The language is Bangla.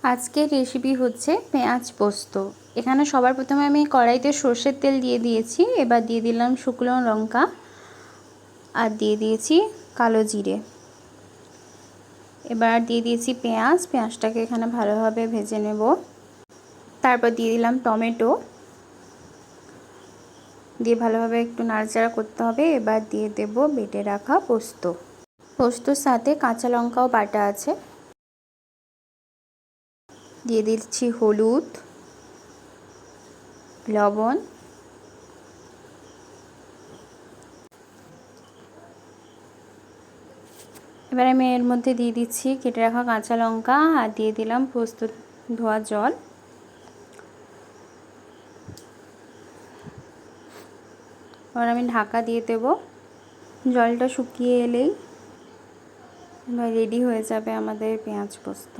আজকের রেসিপি হচ্ছে পেঁয়াজ পোস্ত। এখানে সবার প্রথমে আমি কড়াইতে সর্ষের তেল দিয়ে দিয়েছি। এবার দিয়ে দিলাম শুকনো লঙ্কা আর দিয়ে দিয়েছি কালো জিরে। এবার দিয়ে দিয়েছি পেঁয়াজটাকে এখানে ভালোভাবে ভেজে নেব। তারপর দিয়ে দিলাম টমেটো, দিয়ে ভালোভাবে একটু নাড়াচাড়া করতে হবে। এবার দিয়ে দেব বেটে রাখা পোস্তর সাথে কাঁচা লঙ্কাও বাটা আছে। দিয়ে দিচ্ছি হলুদ, লবণ, এবার আমি এর মধ্যে দিয়ে দিচ্ছি কেটে রাখা কাঁচা লঙ্কা আর দিয়ে দিলাম পোস্ত ধোয়া জল। এবার আমি ঢাকা দিয়ে দেব। জলটা শুকিয়ে এলেই রেডি হয়ে যাবে আমাদের পেঁয়াজ পোস্ত।